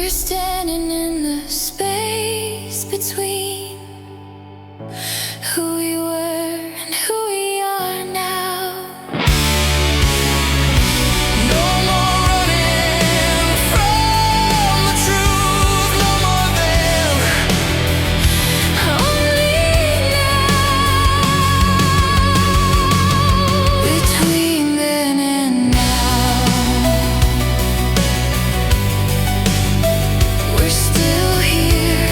We're standing in the space between who we were and who we are now. No more running from the truth, no more them. Only now. Between then and now, we're still here.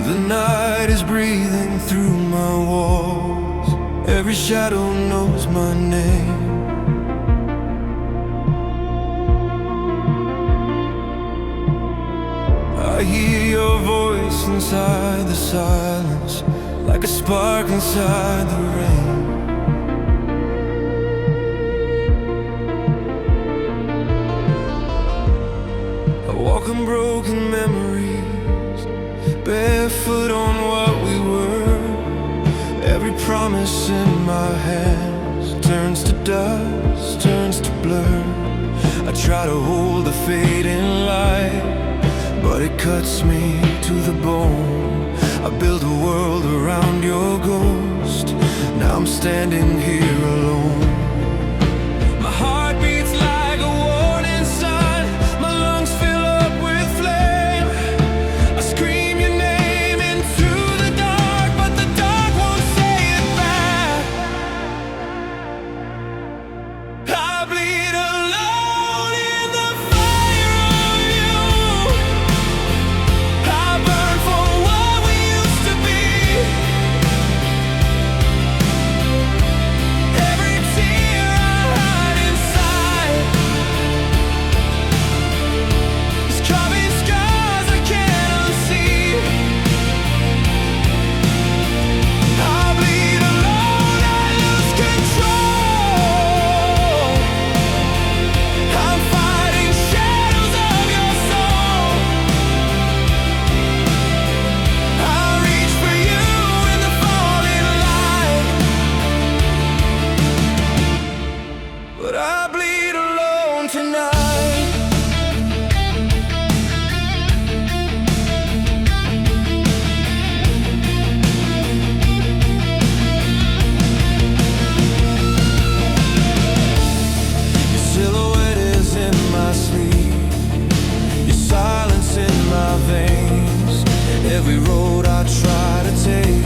The night is breathing through my walls. Every shadow knows my name. I hear your voice inside the silence, like a spark inside the rain. I walk on broken memories, barefoot on what we were. Every promise in my hands turns to dust, turns to blur. I try to hold the fading light, but it cuts me to the bone. I build a world around your ghost. Now I'm standing here alone. My heart beats like a warning sign. My lungs fill up with flame. I scream your name into the dark, but the dark won't say it back. I bleed alone in the fire of you. I burn for what we used to be. Every tear I hide inside is carving scars I can't unsee. I bleed alone, I lose control. I'm fighting shadows of your soul. I reach for you in the falling light, but I bleed alone tonight. Your silhouette is in my sleep, your silence in my veins. Every road I try to take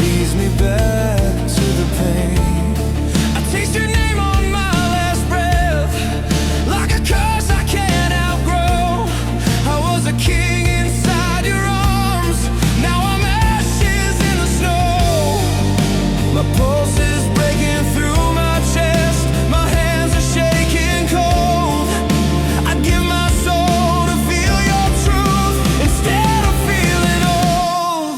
leads me back to the pain. I taste your name on my last breath, like a curse I can't outgrow. I was a king inside your arms, now I'm ashes in the snow. My pulse is breaking through my chest, my hands are shaking cold. I'd give my soul to feel your truth instead of feeling old.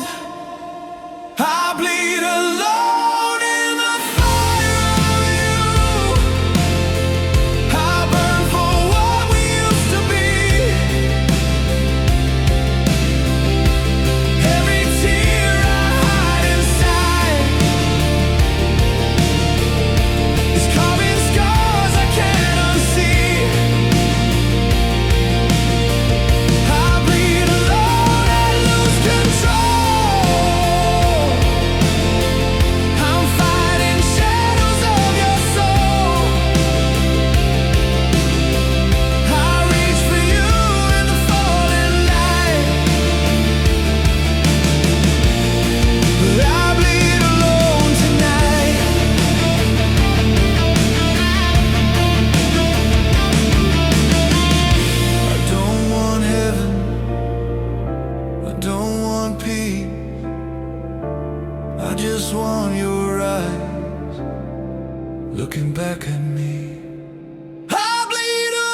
don't want peace, I just want your eyes looking back at me. I'll bleed alone.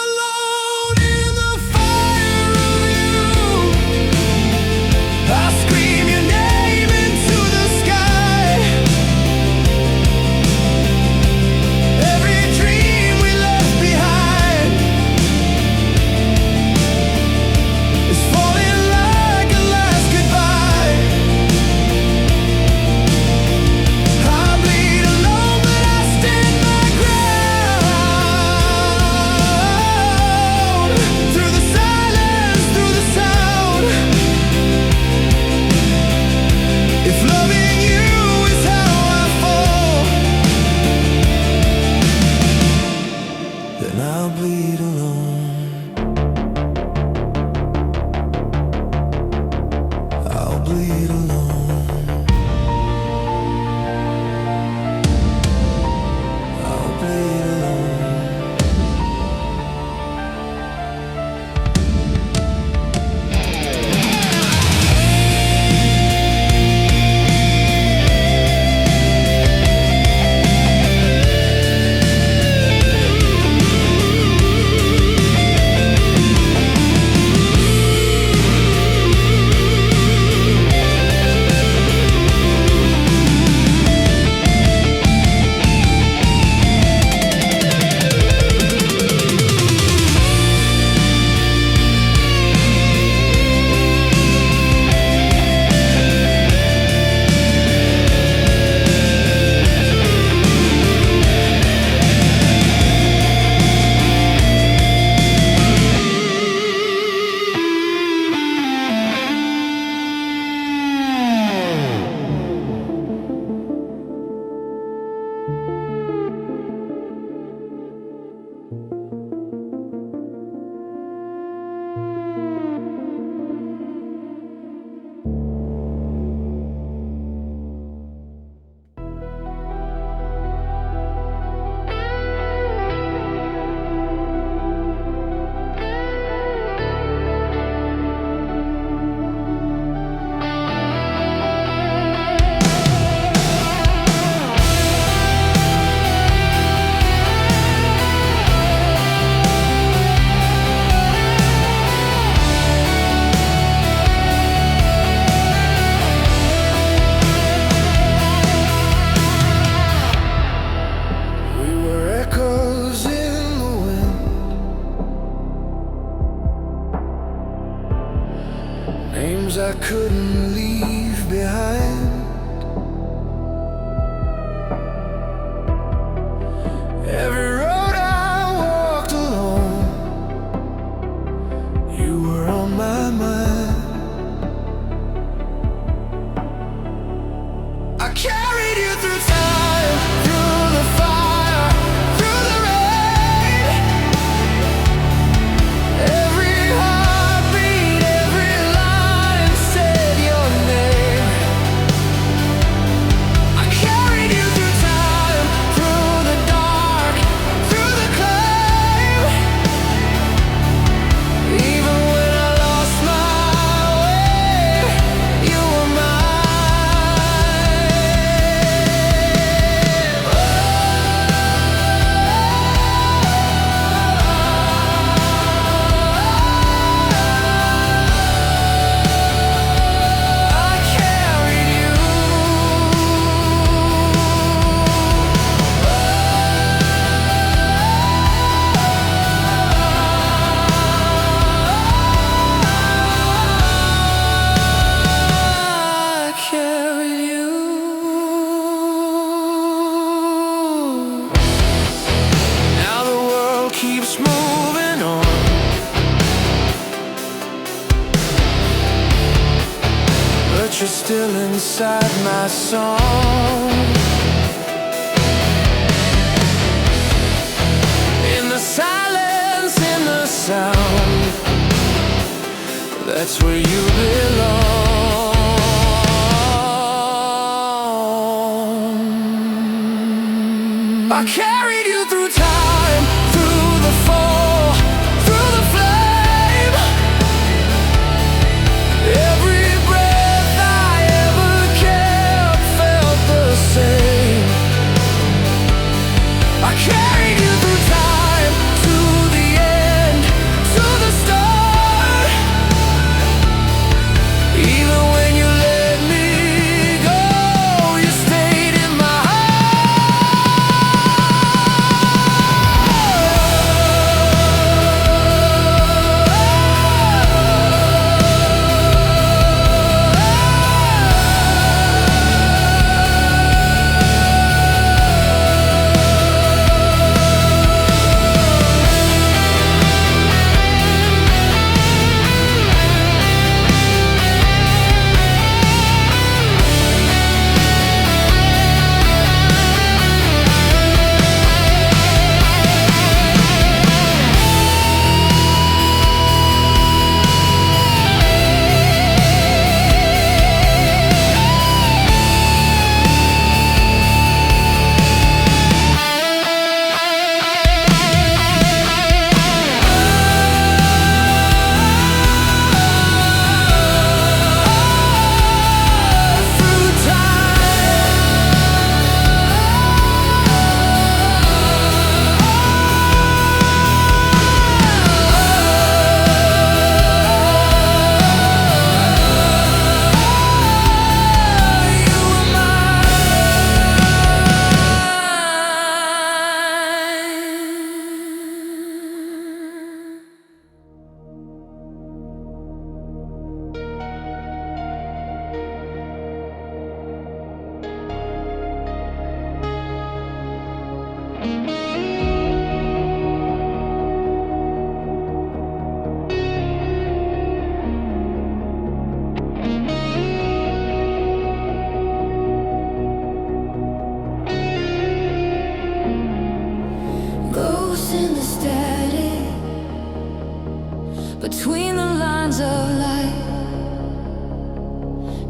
I'll bleed alone. I'll bleed alone. Names I couldn't leave behind. Every road I walked alone, you were on my mind. I carried you through time, through the fire, through the rain. Every heartbeat, every line said your name. I carried you through time, through the dark, through the claim. Even when I lost my way, you were you're still inside my song. In the silence, in the sound, that's where you belong. I carried you through time, through the fall, through the flame. Every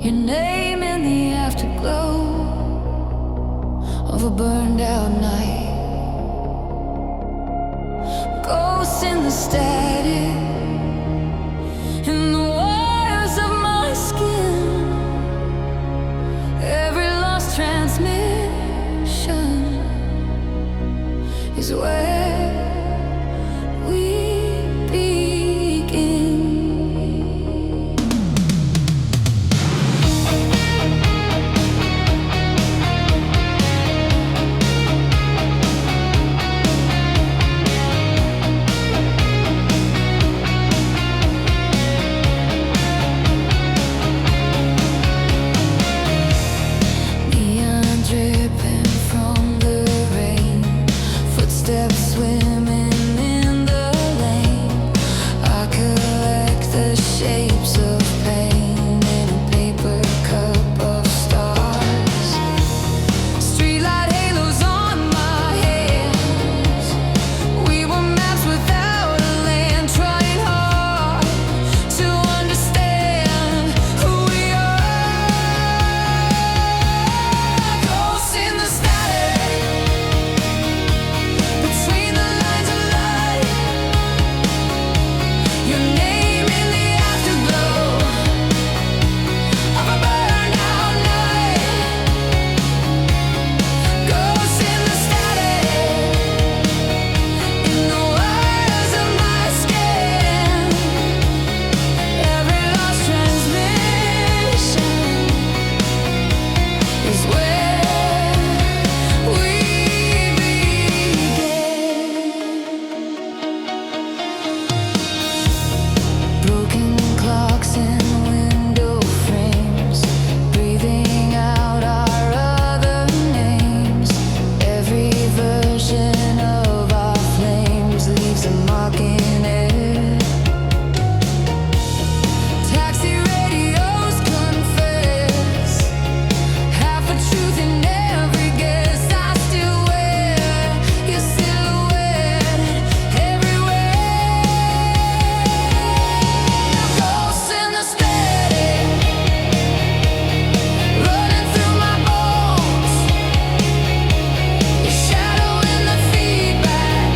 Your name in the afterglow of a burned out night. Ghosts in the static, in the wires of my skin. Every lost transmission is where we begin. Neon dripping from the rain, footsteps swimming in the lane. I collect the shapes of pain in a paper cup of stars. Streetlight halos on my hands. We were maps without a land, trying hard to understand who we are. Ghosts in the static, between the lines of light. Your name in the afterglow of a burned out night. Ghosts in the static, in the wires of my skin. Every lost transmission is where we begin. Broken clocks and window frames, breathing out our other names. Every version of our flames leaves a mark in air. Taxi radios confess half a truth in every guess. I still wear your silhouette everywhere. Ghosts in the static, running through my bones. Your shadow in the feedback,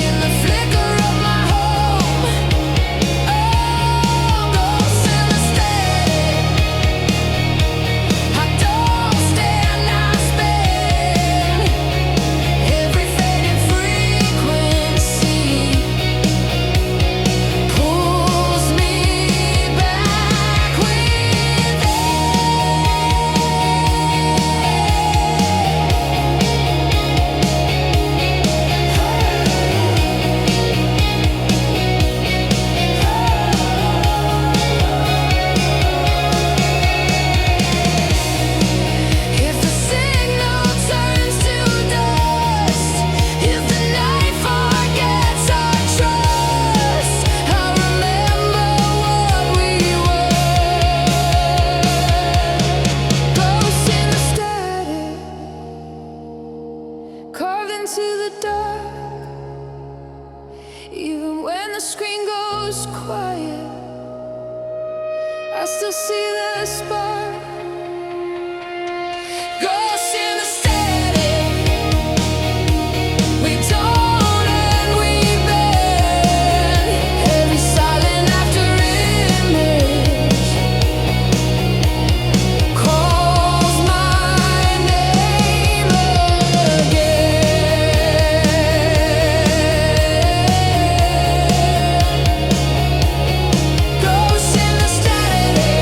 in the flicker of my home. Oh, ghosts in the static, I don't stand, I spin. Every faded frequency pulls me back within. If the signal turns to dust, if the night forgets our trust, I'll remember what we were. Ghosts in the static, carved into the dark. Even when the screen goes quiet, I still see the spark. Ghosts in the static, we don't and we burn. Every silent after image calls my name again. Ghosts in the static,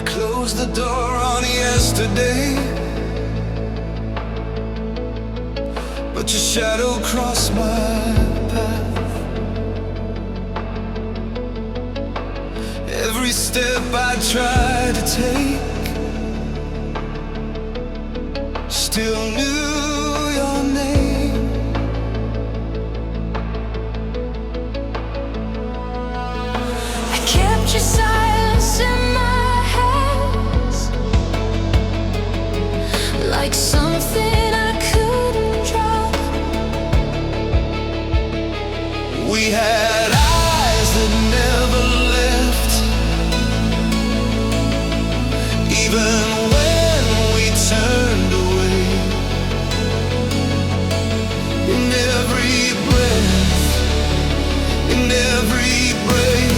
closed the door on yesterday. but your shadow crossed my path. Every step I tried to take still knew your name. I kept your silence in my hands, like something I couldn't drop. We had eyes that never left, even when we turned away. In every breath, in every break,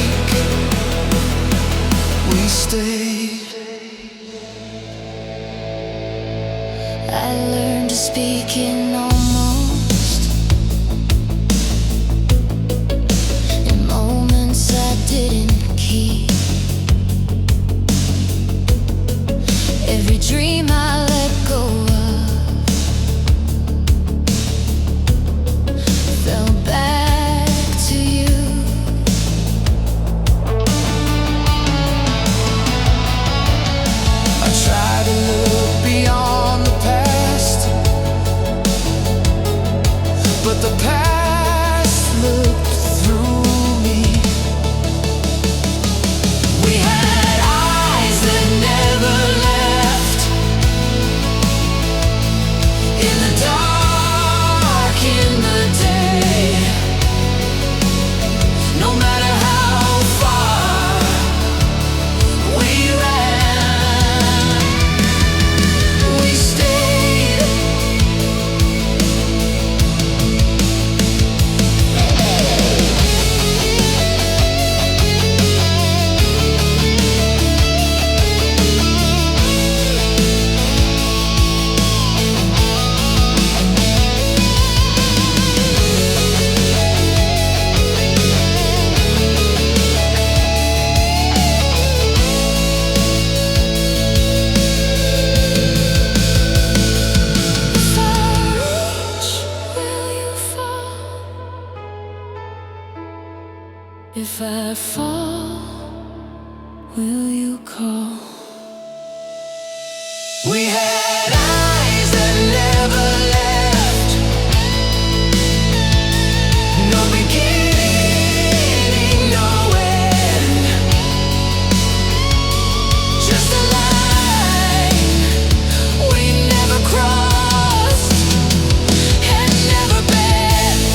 we stayed. I learned to speak in almost, in moments I didn't keep. Every dream I let go of fell back to you. I tried to look beyond the past, but the past looked through me. We had eyes that never left, in the dark, in the day. No matter how far we ran, we stayed. If I reach, will you fall? If I fall, will you call? We had eyes that never left, no beginning, no end, just a line we never crossed and never bent.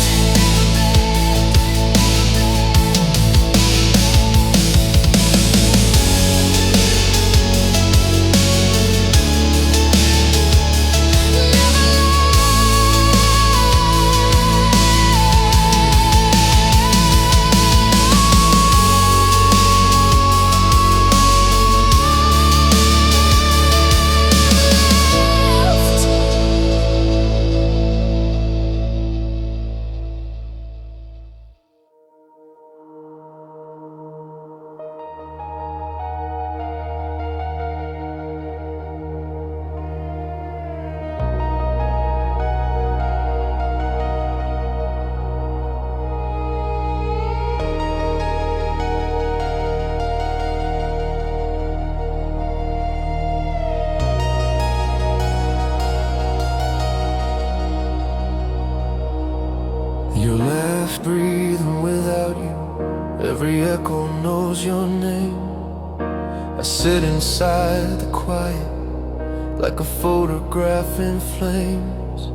You're left breathing without you. Every echo knows your name. I sit inside the quiet, like a photograph in flames.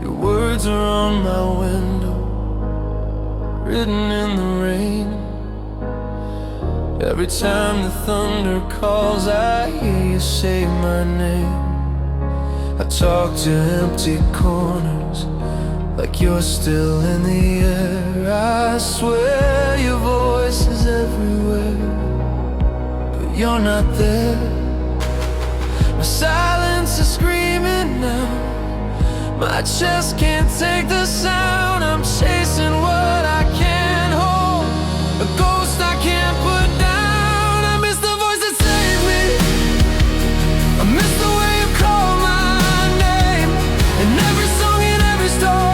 Your words are on my window, written in the rain. Every time the thunder calls, I hear you say my name. I talk to empty corners, like you're still in the air. I swear your voice is everywhere, but you're not there. My silence is screaming now, my chest can't take the sound. I'm chasing what I can't hold, a ghost I can't put down. I miss the voice that saved me, I miss the way you call my name, and every song and every story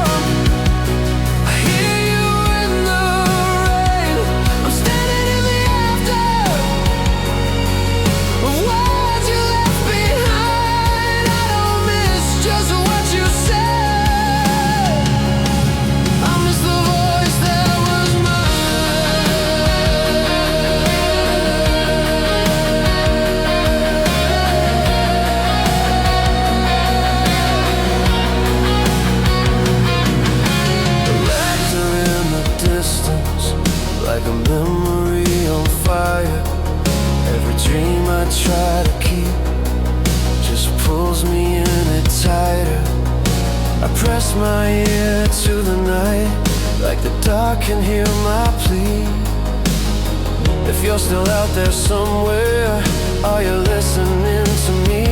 press my ear to the night, like the dark can hear my plea. If you're still out there somewhere, are you listening to me?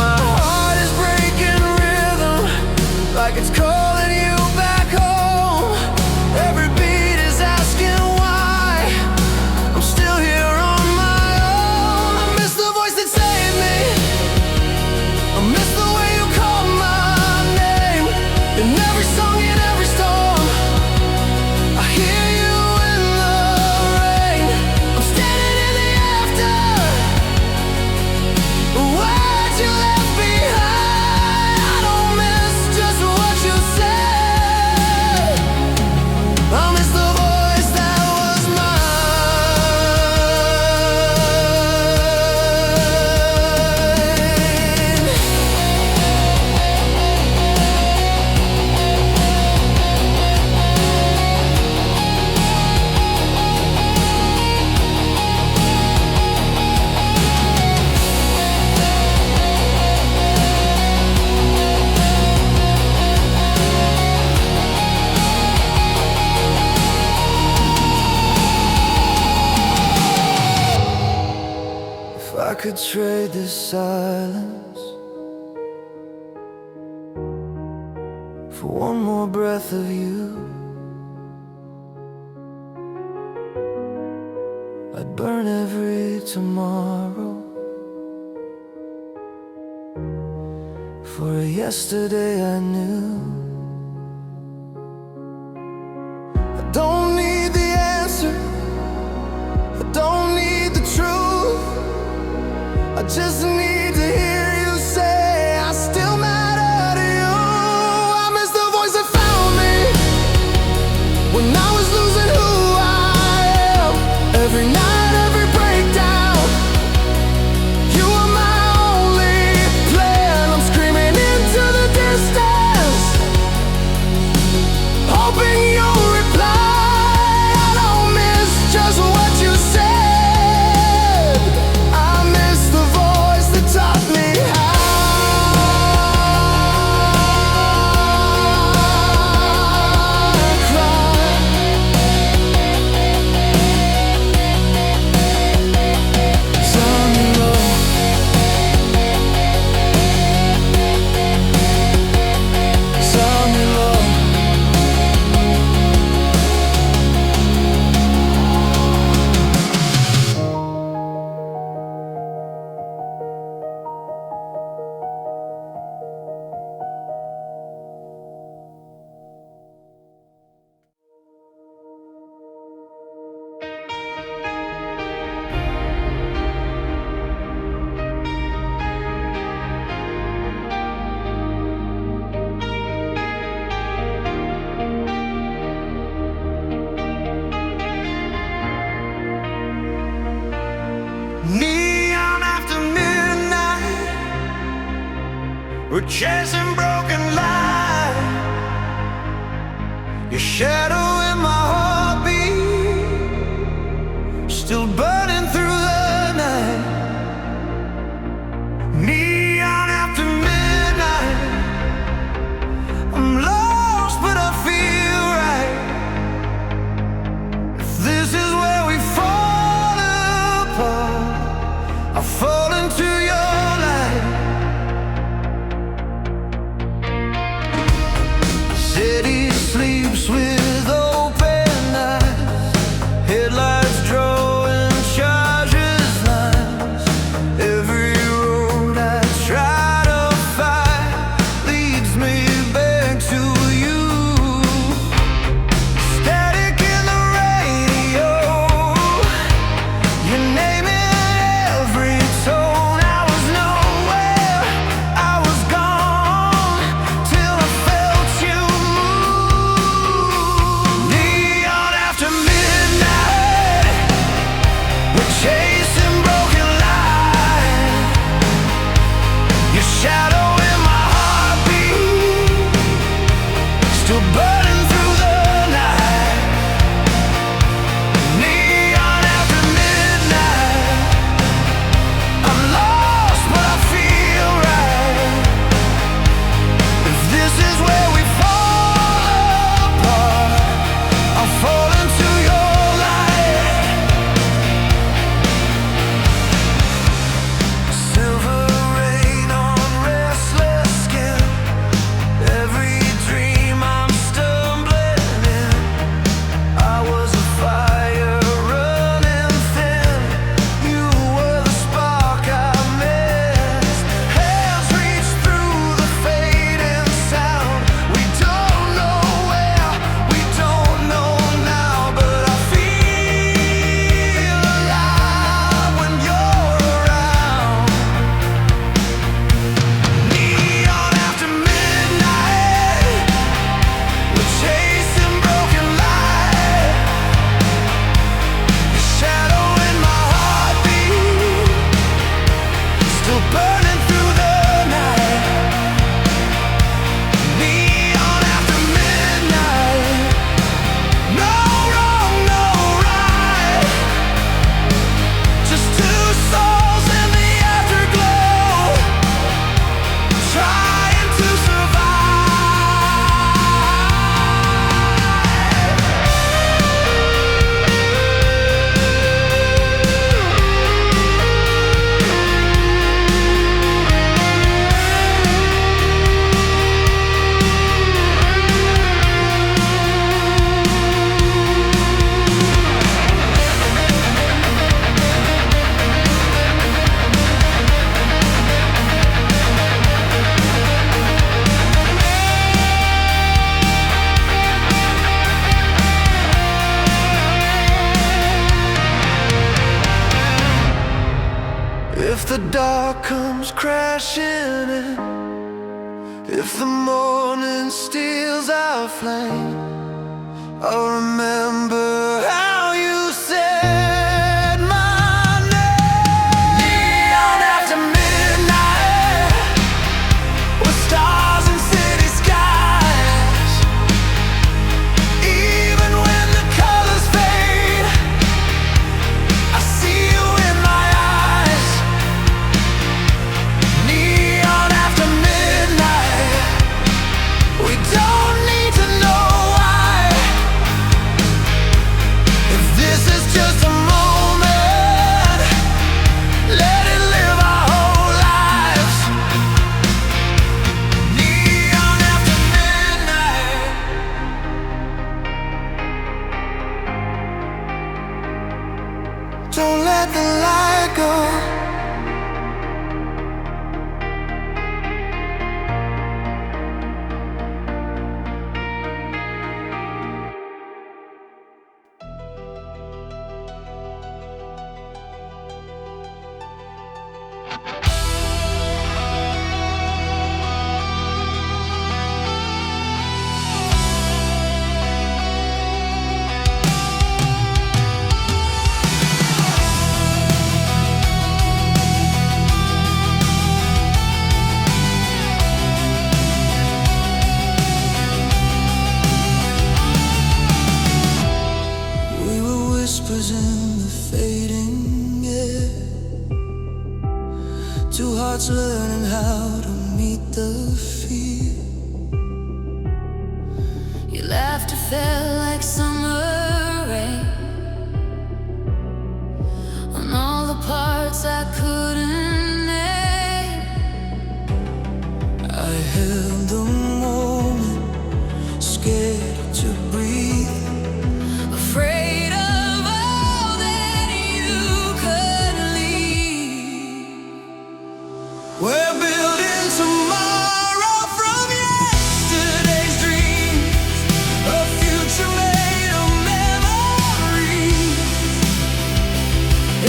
My heart is breaking rhythm, like it's calling you back home. Every beat is asking why I'm still here on my own. I miss the voice that saved me, I miss the way you called my name. In every song, in every storm, I hear you in the rain. I'm standing in the after, words you left behind. I don't miss just what you said, I miss the voice that was mine. If I could trade this silence for one more breath of you, I'd burn every tomorrow for a yesterday I knew. I don't need the answer, I don't need the truth, I just need to hear you say I still matter to you. I miss the voice that found me when I was losing who I am. Every night, every breakdown, you were my only plan. I'm screaming into the distance, hoping you'll reply. I don't miss just what you said, I miss the voice that taught me how. Neon after midnight, we're chasing broken light. Your shadow in my heartbeat, still burning through the night. Neon after midnight, I'm lost but I feel right. If this is where we fall apart, I fall into your light. City sleeps with the dark comes crashing in, if the morning steals our flame, I'll remember how you said my name. Neon after midnight, with stars and city skies. Even when the colors fade, I see you in my eyes. Neon after midnight, we don't need to know why. If this is just a moment, let it live our whole lives. Neon after midnight. Don't let the light go. We were whispers in the fading air, two hearts learning how to meet the fear. Your laughter felt like summer rain on all the parts I couldn't name. I held the moment, scared to breathe. Afraid of all that you could leave. We're building tomorrow from yesterday's dreams, a future made of memories.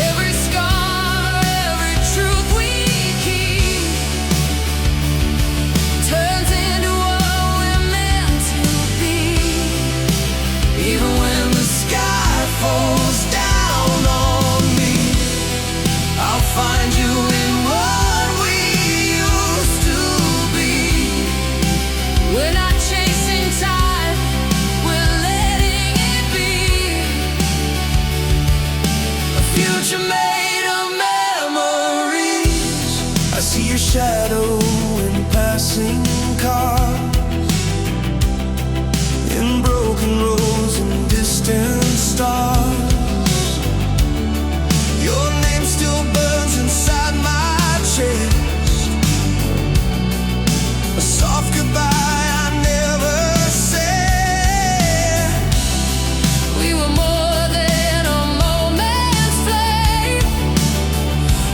Every scar, every truth we keep turns into what we're meant to be. Even when the sky falls down on me, I'll find you in what we used to be. We're not chasing time, we're letting it be. A future made of memories. I see your shadow in passing cars, in broken roads and distant stars. Your name still burns inside my chest, a soft goodbye I never said. We were more than a moment's flame.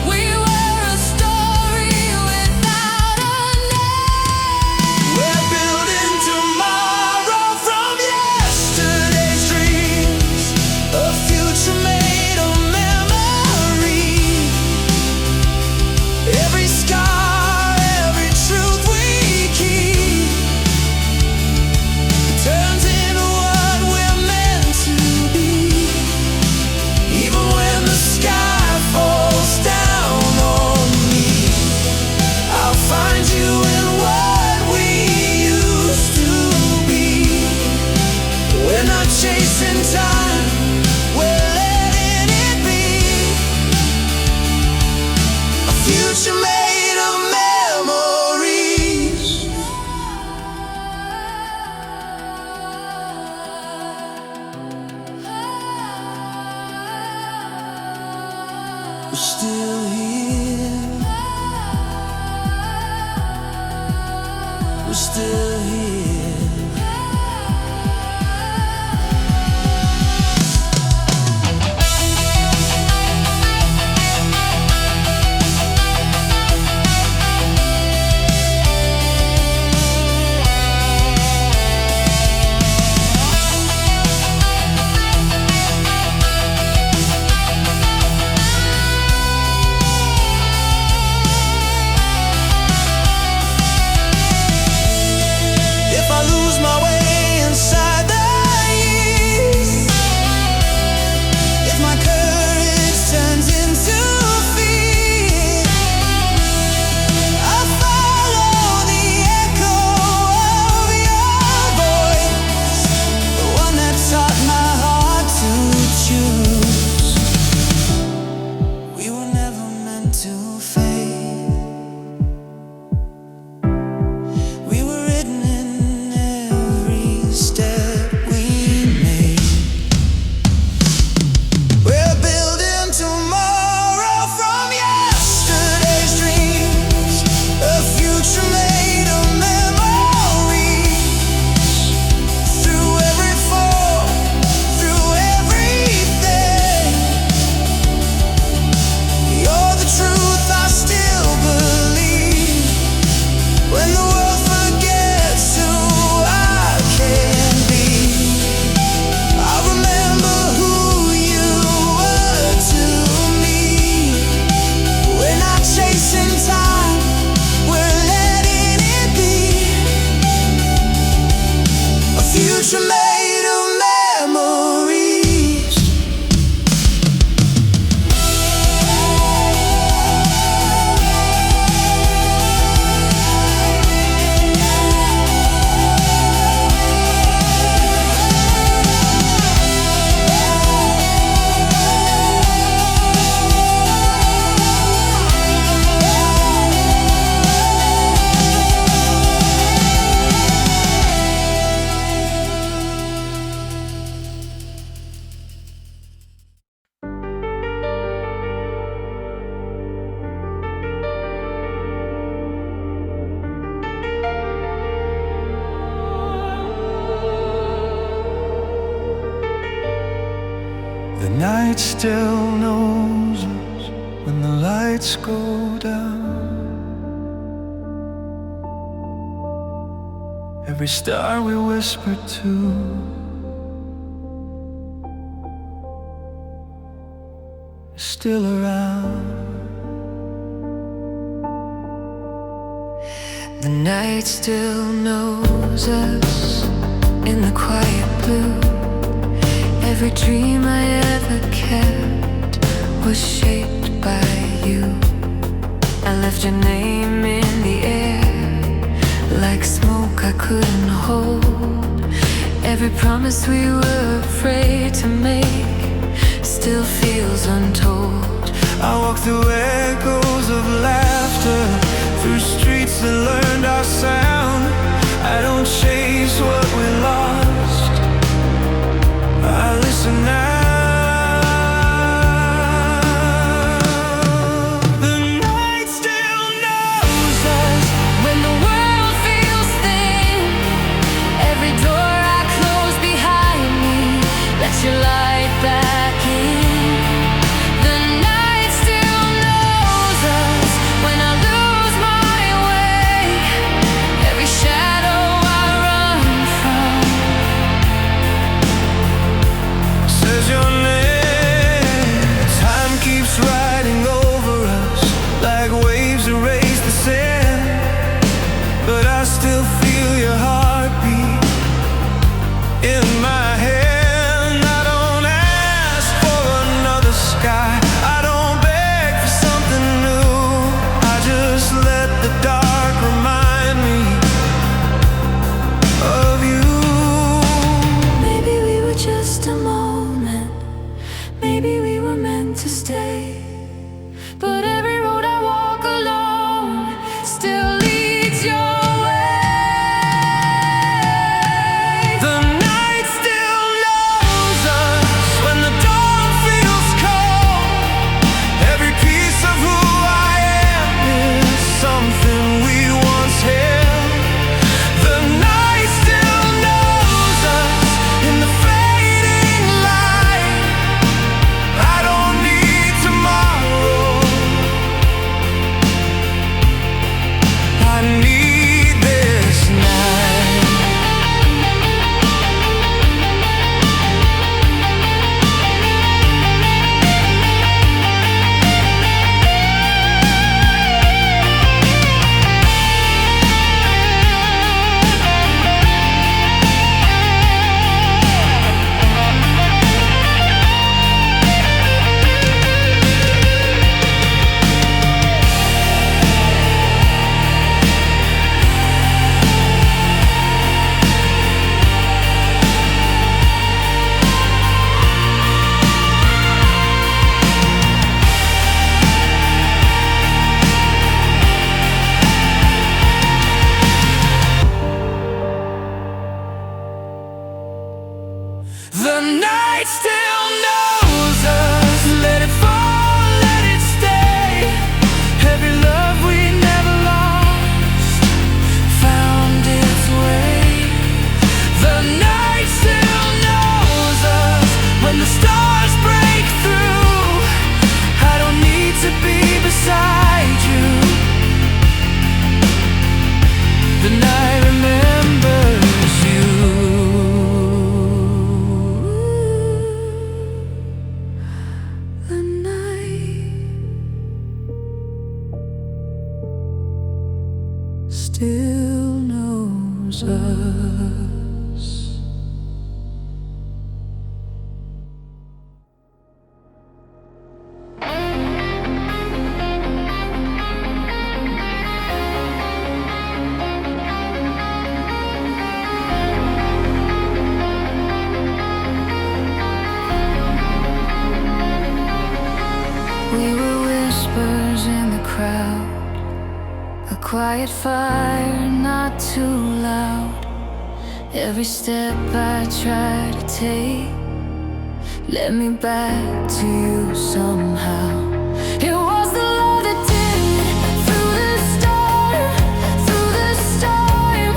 We were a story without a name. We're building tomorrow from yesterday's dreams, a future made of memory. Every scar, every truth we keep turns into what we're meant to be. Even when the sky falls down on me, I'll find you in what we used to be. We're not chasing time, we're letting it be. A future made of memories. We're still here. We're still here. future made of memories. The night still knows us when the lights go down. Every star we whisper to is still around. The night still knows us in the quiet blue. Every dream I ever kept was shaped by you. I left your name in the air like smoke I couldn't hold. Every promise we were afraid to make still feels untold. I walk through echoes of laughter, through streets that learned our sound. I don't chase what we lost, I listen now. The night still knows us when the world feels thin. Every door I close behind me lets your light back in. The night still knows us when I lose my way. Every shadow I run from says your name. Time keeps riding over us like waves erase the sand, but I still feel your heartbeat in my hand. I don't ask for another sky, I don't beg for something new. I just let the dark remind me of you. maybe we were just a moment, maybe we were meant to stay. But every road I walk alone still leads your way. The night still knows us when the dawn feels cold. Every piece of who I am is something we once held. The night still knows us in the fading light. I don't need tomorrow, I need this night. The night still knows us. Let it fall, let it stay. Every love we never lost found its way. The night still knows us when the stars break through. I don't need to be beside you. The night remembers you. quiet fire, not too loud. Every step I try to take led me back to you somehow. It was the love that did it through the storm, through the storm,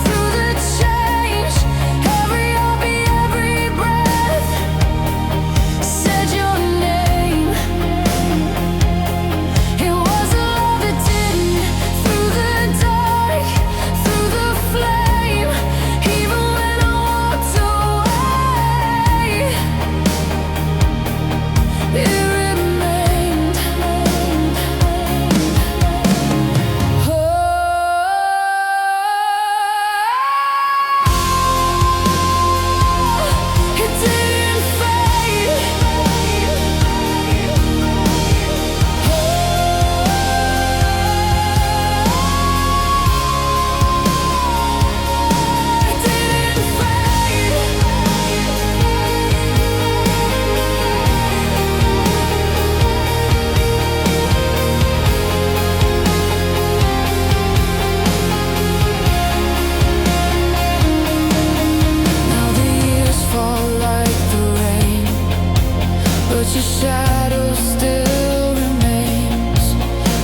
through the change. Every heartbeat, every breath said your name. It was the love that did it through the dark, through the flame. Even when I walked away, it remained. Oh, it didn't fade. It didn't Now the years fall like the rain, but your shadow still remains.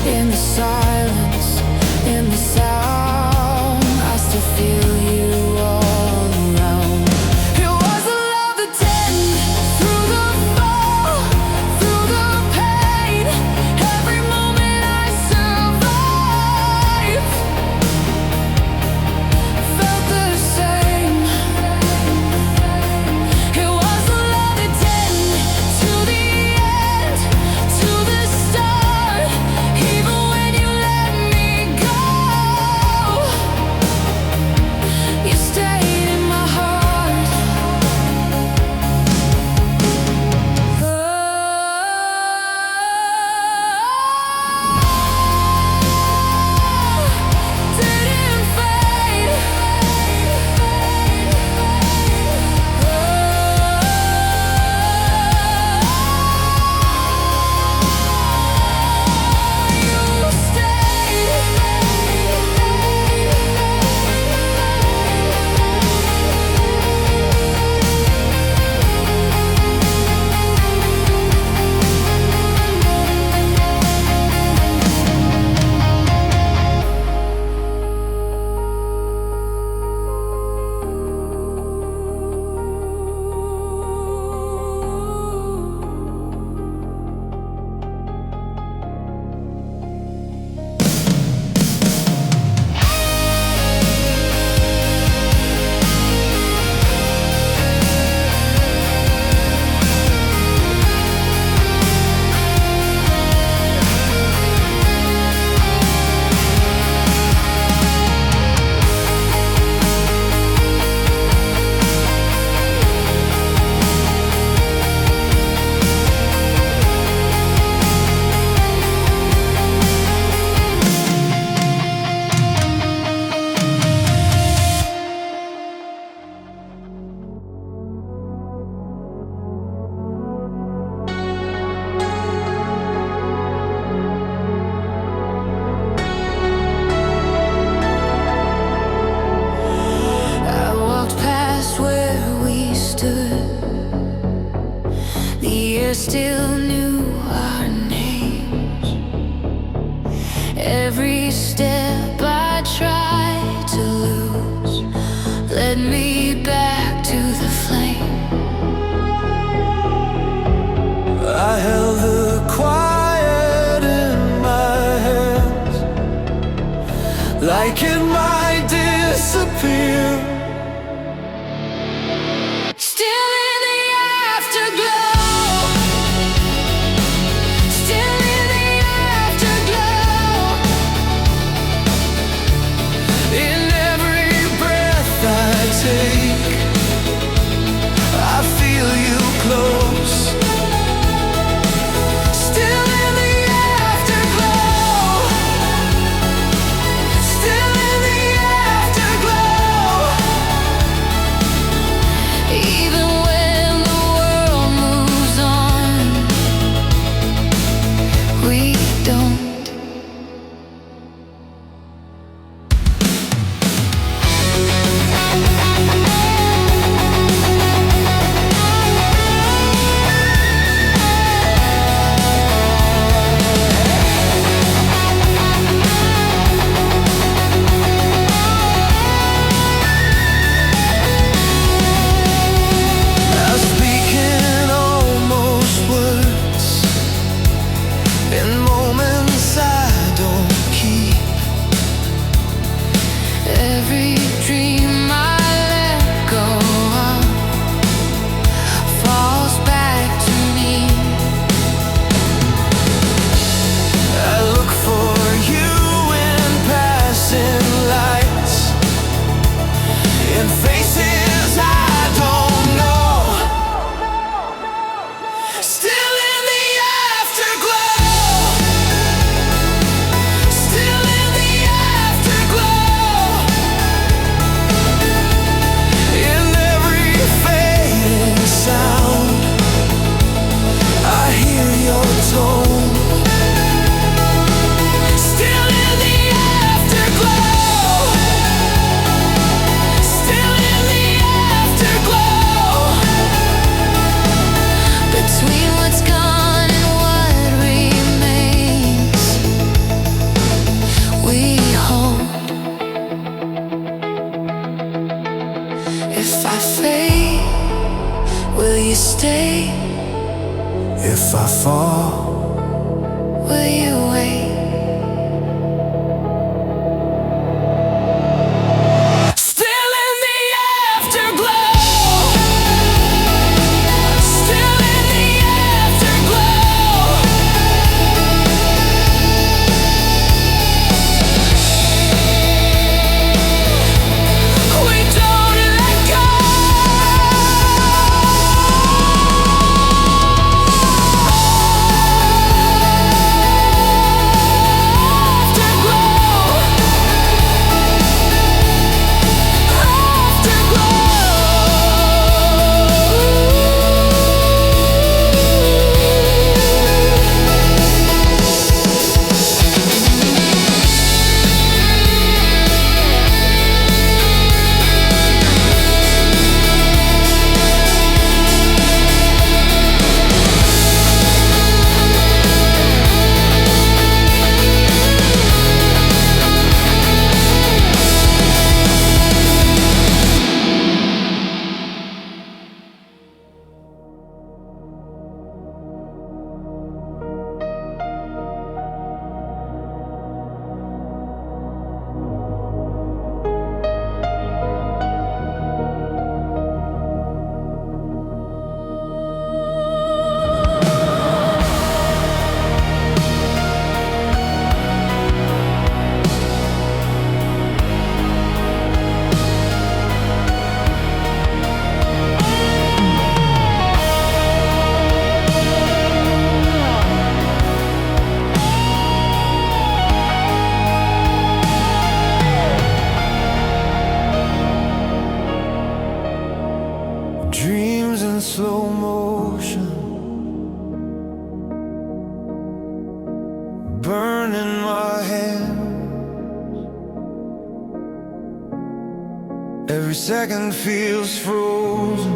In the silence, in the sound, I still feel you all around. It was the love that tended through the fall, through the pain. Every moment I survived felt the same. It was the love that tended to the end, to the start. Even when you let me go, you stayed in my heart. Didn't fade. You I walked past where we stood. The air still knew our names. Every step I tried to lose led me back to the flame. I held the quiet in my hands, like it might disappear. Still in the afterglow, still in the afterglow. In every breath I take, I feel you close. Still in the afterglow, still in the afterglow. I fade, will you stay? If I fall, Will you wait? Still in the afterglow. Still in the afterglow. We don't let go. dreams in slow motion, burning my hands. Every second feels frozen.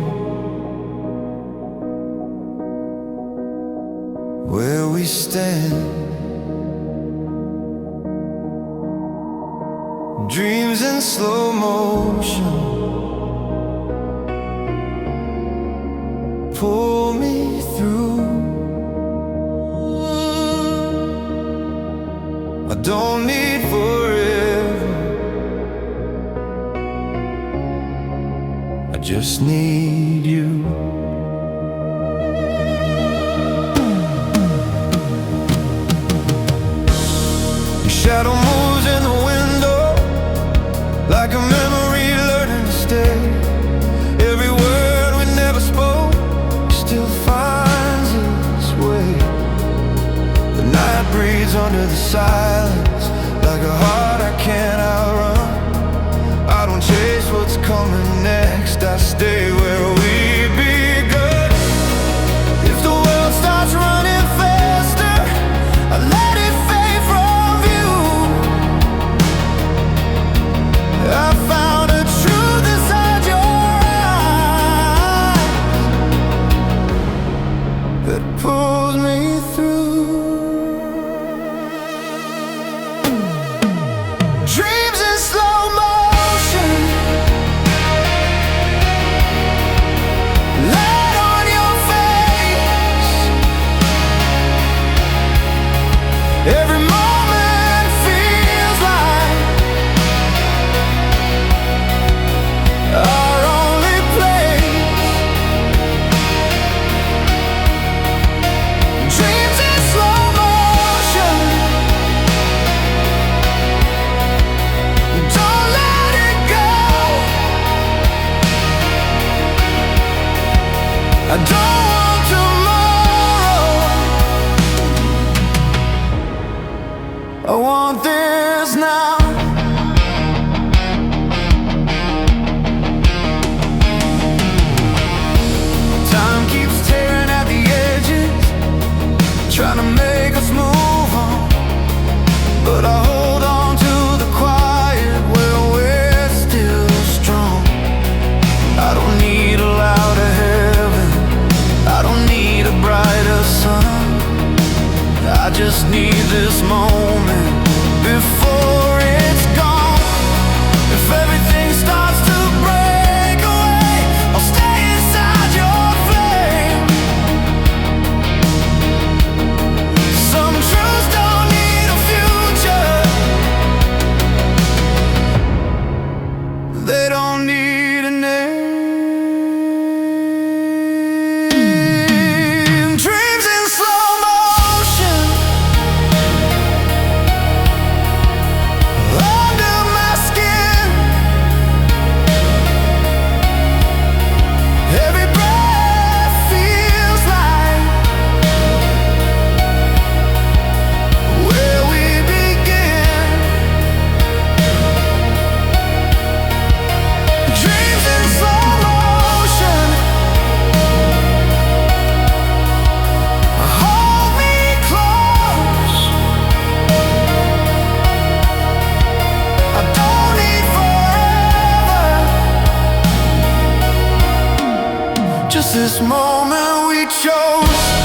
Where we stand, dreams in slow motion, pull me through. I don't need forever, I just need you. Your shadow moves in the window, like a memory learning to stay. Every word we never spoke still finds its way. The night breathes under the silence, like a heart I can't outrun. I don't chase what's coming next, I stay where we begun. If the world starts running faster, I let it fade from view. I found a truth inside your eyes that pulls me through. Dreams in slow motion, light on your face. Every moment feels like our only place. Dreams in slow motion, don't let it go. I don't want tomorrow, I want this now. Time keeps tearing at the edges, trying to make us move on, but I hold on to the quiet where we're still strong. I don't need a louder heaven, I don't need a brighter sun. I just need this moment before it's gone. If everything starts to break away, Just this moment we chose.